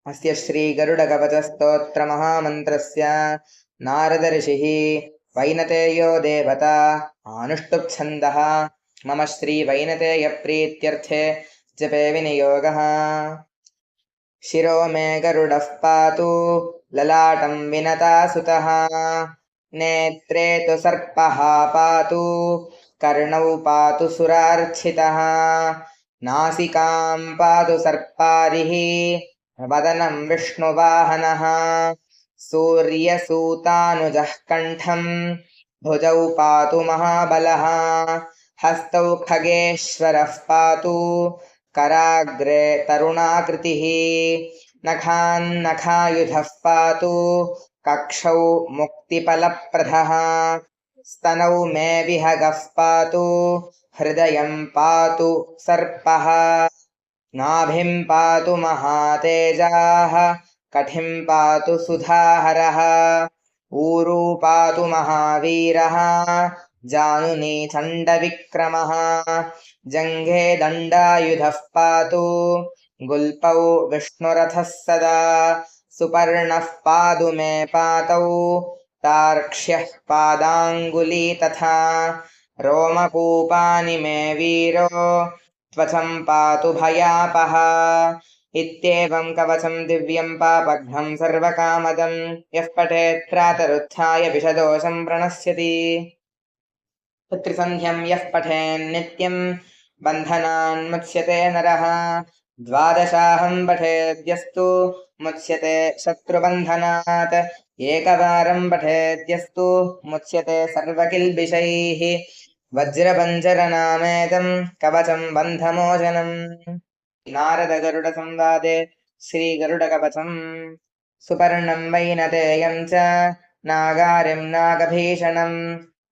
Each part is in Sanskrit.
अस्य श्रीगरुडकवचस्तोत्रमहामन्त्रस्य नारदऋषिः वैनतेयो देवता आनुष्टुप्छन्दः मम श्रीवैनतेयप्रीत्यर्थे जपे विनियोगः। शिरो मे गरुडः पातु ललाटं विनता सुतः नेत्रे तु सर्पः पातु कर्णौ पातु सुरार्चितः नासिकां पातु सर्पारिः वदनं विष्णुवाहनः सूर्यसूतानुजः कण्ठं भुजौ पातु महाबलः हस्तौ खगेश्वरः पातु कराग्रे तरुणाकृतिः नखान्नखायुधः पातु कक्षौ मुक्तिफलप्रदः स्तनौ मे विहगः पातु हृदयं पातु सर्पः नाभिं पातु महातेजाः कठिं पातु सुधाहरः ऊरू पातु महावीरः जानुनी चण्डविक्रमः जङ्घे दण्डायुधः पातु गुल्पौ विष्णुरथः सदा सुपर्णः पातु मे पातौ तार्क्ष्यः पादाङ्गुली तथा रोमकूपानि मे वीरो त्वचं पातु भयापः इत्येवं कवचं दिव्यं पापघ्नं सर्वकामदं यः पठेत् प्रातरुत्थाय विषदोषं प्रणश्यति। पुत्रिसन्ध्यं यः पठेन्नित्यं बन्धनान् मुच्यते नरः द्वादशाहं पठेद्यस्तु मुच्यते शत्रुबन्धनात् एकवारं पठेद्यस्तु मुच्यते सर्वकिल्बिषैः वज्रपञ्जरनामेदं कवचं बन्धमोचनम्। नारदगरुडसंवादे श्रीगरुडकवचम्। सुपर्णं वैनतेयं च नागारिं नागभीषणं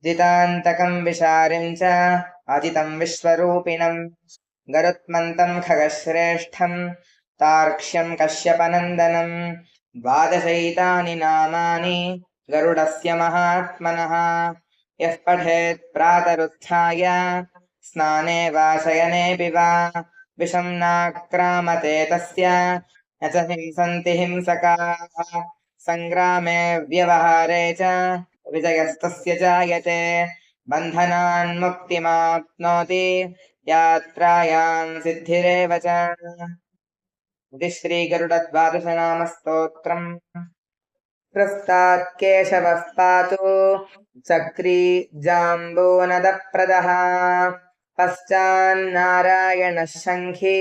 जितान्तकं विशारिं च अजितं विश्वरूपिणं गरुत्मन्तं खगश्रेष्ठं तार्क्ष्यं कश्यपनन्दनं द्वादशैतानि नामानि गरुडस्य महात्मनः यः पठेत् प्रातरुत्थाय स्नाने वा शयनेऽपि वा विषं नाक्रामते तस्य न च हिंसन्ति हिंसकाः सङ्ग्रामे व्यवहारे च विजयस्तस्य जायते बन्धनान् मुक्तिमाप्नोति यात्रायां सिद्धिरेव च। इति श्रीगरुडद्वादशनामस्तोत्रम्। पुरस्तात् केशवः पातु चक्री जाम्बूनदप्रदः पश्चान्नारायणः शङ्खी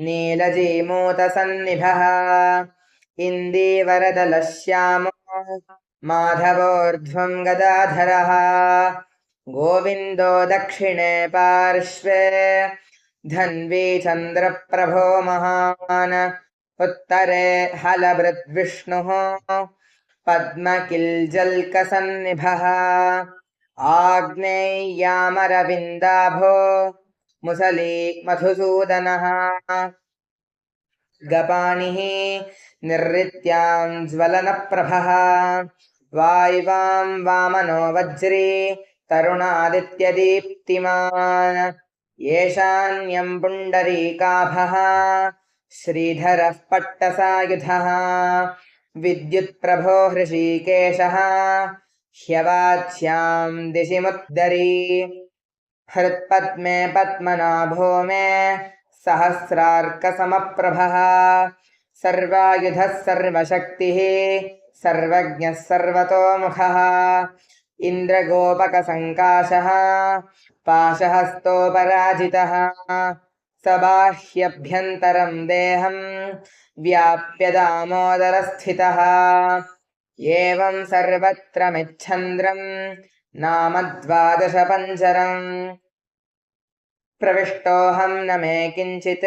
नीलजीमूतसन्निभः इन्दीवरदलः श्यामो माधवोर्ध्वं गदाधरः गोविन्दो दक्षिणे पार्श्वे धन्वी चन्द्रप्रभो महान् उत्तरे हलभृद्विष्णुः पद्मकिल्जल्कसन्निभः आग्नेय्यामरविन्दाभो मुसली मधुसूदनः गपाणिः निर्ऋत्यां ज्वलनप्रभः वाय्वां वामनो वज्री तरुणादित्यदीप्तिमान् येषान्यं पुण्डरीकाभः श्रीधरः पट्टसायुधः विद्युत्प्रभो हृषीकेशः ह्यवाच्यां दिशिमुद्धरी हृत्पद्मे पद्मनाभो मे सहस्रार्कसमप्रभः सर्वायुधः सर्वशक्तिः सर्वज्ञः सर्वतोमुखः इन्द्रगोपकसङ्काशः पाशहस्तोपराजितः सबाह्यभ्यन्तरं देहं व्याप्य दामोदरस्थितः एवं सर्वत्र मिच्छन्द्रं नाम द्वादशपञ्चरम् प्रविष्टोऽहं न मे किञ्चित्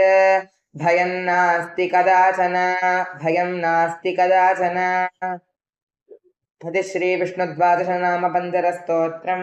भयं नास्ति कदाचन भयं नास्ति कदाचन। श्रीविष्णुद्वादशनामपञ्चरस्तोत्रम्।